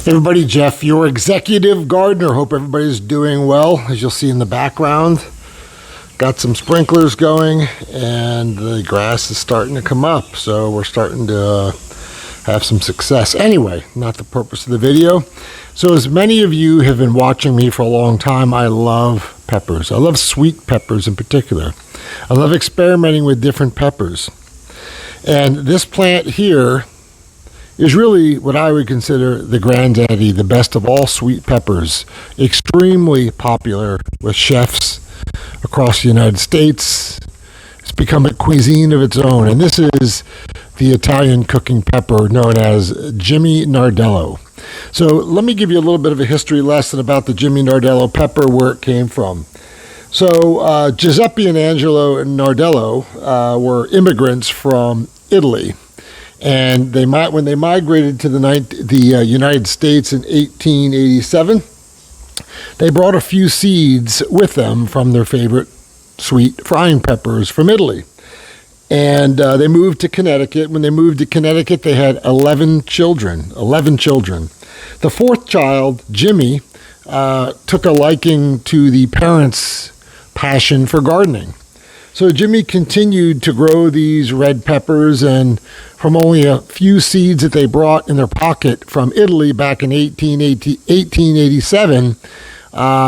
Everybody, Jeff, your executive gardener. Hope everybody's doing well. As you'll see in the background, got some sprinklers going and the grass is starting to come up. So we're starting to have some success. Anyway, not the purpose of the video. So as many of you have been watching me for a long time, I love peppers. I love sweet peppers in particular. I love experimenting with different peppers. And this plant here is really what I would consider the granddaddy, the best of all sweet peppers. Extremely popular with chefs across the United States. It's become a cuisine of its own. And this is the Italian cooking pepper known as Jimmy Nardello. So let me give you a little bit of a history lesson about the Jimmy Nardello pepper, where it came from. So Giuseppe and Angelo Nardello were immigrants from Italy. And when they migrated to the United States in 1887, they brought a few seeds with them from their favorite sweet frying peppers from Italy. And they moved to Connecticut. When they moved to Connecticut, they had 11 children. 11 children. The fourth child, Jimmy, took a liking to the parents' passion for gardening. So Jimmy continued to grow these red peppers, and from only a few seeds that they brought in their pocket from Italy back in 1887,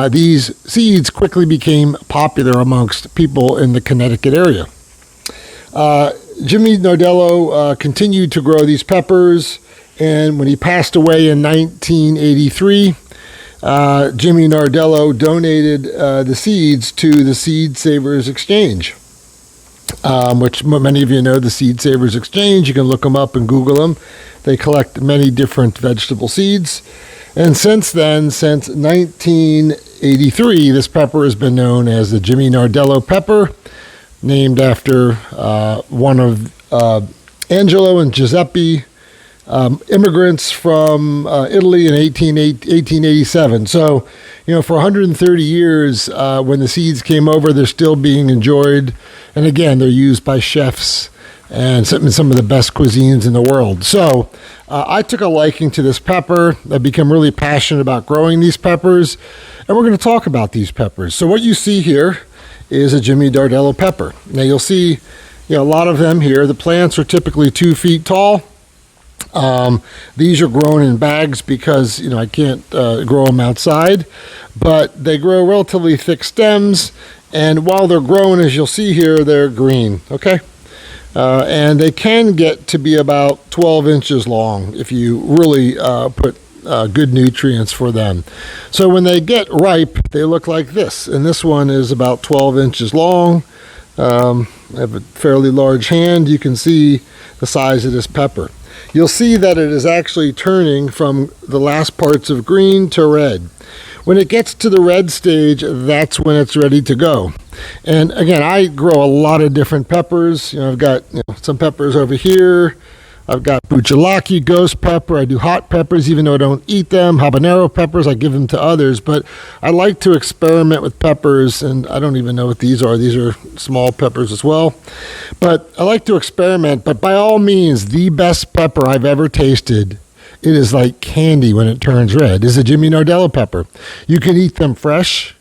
these seeds quickly became popular amongst people in the Connecticut area. Jimmy Nardello continued to grow these peppers, and when he passed away in 1983, Jimmy Nardello donated the seeds to the Seed Savers Exchange, which many of you know, the Seed Savers Exchange. You can look them up and Google them. They collect many different vegetable seeds. And since then, since 1983, this pepper has been known as the Jimmy Nardello pepper, named after one of Angelo and Giuseppe immigrants from Italy in 1887. So, for 130 years, when the seeds came over, they're still being enjoyed. And again, they're used by chefs and some of the best cuisines in the world. So I took a liking to this pepper. I've become really passionate about growing these peppers. And we're going to talk about these peppers. So what you see here is a Jimmy Nardello pepper. Now you'll see a lot of them here. The plants are typically 2 feet tall. These are grown in bags because, I can't grow them outside, but they grow relatively thick stems, and while they're grown, as you'll see here, they're green, okay? And they can get to be about 12 inches long if you really put good nutrients for them. So when they get ripe, they look like this, and this one is about 12 inches long. I have a fairly large hand. You can see the size of this pepper. You'll see that it is actually turning from the last parts of green to red. When it gets to the red stage, that's when it's ready to go. And again, I grow a lot of different peppers. I've got some peppers over here. I've got buchalaki, ghost pepper. I do hot peppers, even though I don't eat them. Habanero peppers, I give them to others. But I like to experiment with peppers, and I don't even know what these are. These are small peppers as well. But I like to experiment. But by all means, the best pepper I've ever tasted, it is like candy when it turns red, is a Jimmy Nardello pepper. You can eat them fresh.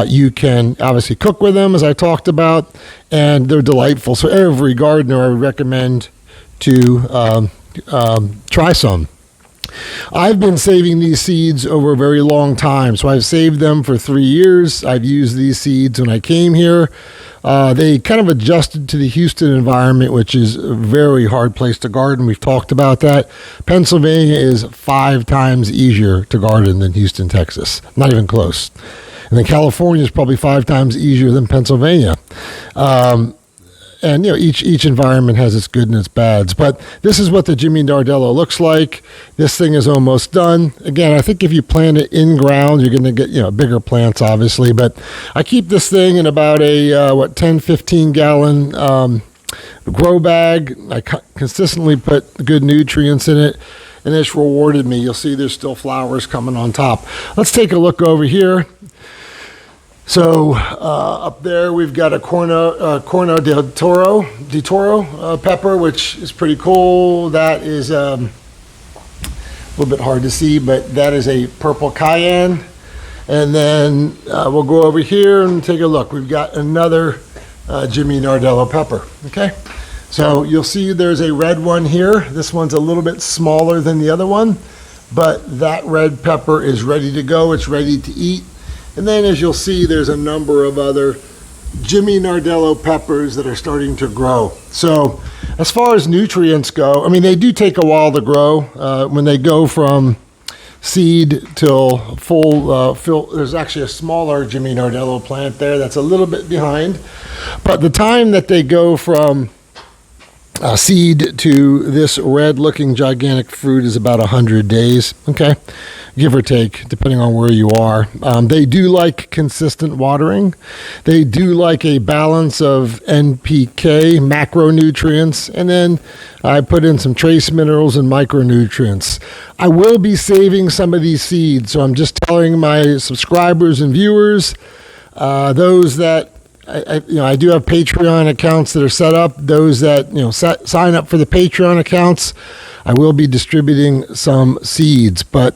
You can obviously cook with them, as I talked about, and they're delightful. So every gardener, I would recommend to try some. I've been saving these seeds over a very long time. So I've saved them for 3 years. I've used these seeds when I came here. They kind of adjusted to the Houston environment, which is a very hard place to garden. We've talked about that. Pennsylvania is 5 times easier to garden than Houston, Texas. Not even close. And then California is probably 5 times easier than Pennsylvania. And each environment has its good and its bads. But this is what the Jimmy Nardello looks like. This thing is almost done. Again, I think if you plant it in ground, you're going to get bigger plants, obviously. But I keep this thing in about a 10, 15 gallon grow bag. I consistently put good nutrients in it, and it's rewarded me. You'll see there's still flowers coming on top. Let's take a look over here. So up there we've got a Corno del Toro pepper, which is pretty cool. That is A little bit hard to see, but that is a purple cayenne. And then we'll go over here and take a look. We've got another Jimmy Nardello pepper, okay? So you'll see there's a red one here. This one's a little bit smaller than the other one, but that red pepper is ready to go. It's ready to eat. And then as you'll see, there's a number of other Jimmy Nardello peppers that are starting to grow. So as far as nutrients go, I mean, they do take a while to grow. When they go from seed till full, there's actually a smaller Jimmy Nardello plant there that's a little bit behind. But the time that they go from seed to this red looking gigantic fruit is about 100 days, okay, give or take, depending on where you are. They do like consistent watering. They do like a balance of NPK, macronutrients, and then I put in some trace minerals and micronutrients. I will be saving some of these seeds, so I'm just telling my subscribers and viewers, those that I do have Patreon accounts that are set up. Those that sign up for the Patreon accounts, I will be distributing some seeds. But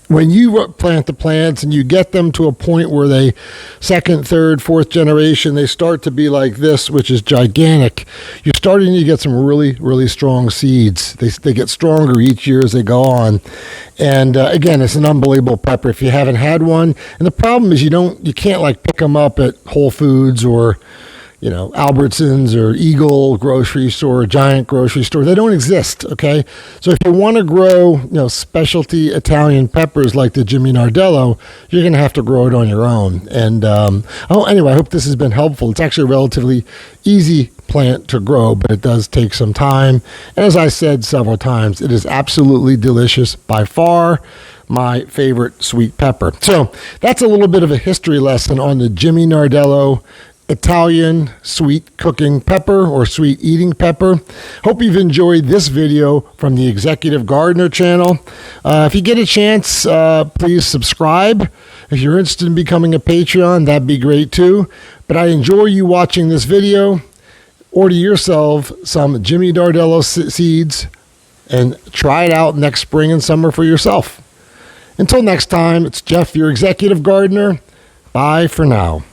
when you plant the plants and you get them to a point where they second, third, fourth generation, they start to be like this, which is gigantic. You're starting to get some really, really strong seeds. They get stronger each year as they go on. And again, it's an unbelievable pepper if you haven't had one. And the problem is you can't like pick them up at Whole Foods or Albertsons or Eagle grocery store, Giant grocery store. They don't exist, okay? So if you want to grow, specialty Italian peppers like the Jimmy Nardello, you're going to have to grow it on your own. And anyway, I hope this has been helpful. It's actually a relatively easy plant to grow, but it does take some time. And as I said several times, it is absolutely delicious. By far, my favorite sweet pepper. So that's a little bit of a history lesson on the Jimmy Nardello Italian sweet cooking pepper or sweet eating pepper. Hope you've enjoyed this video from the Executive Gardener channel. If you get a chance, please subscribe. If you're interested in becoming a Patreon, that'd be great too. But I enjoy you watching this video. Order yourself some Jimmy Nardello seeds and try it out next spring and summer for yourself. Until next time, it's Jeff, your Executive Gardener. Bye for now.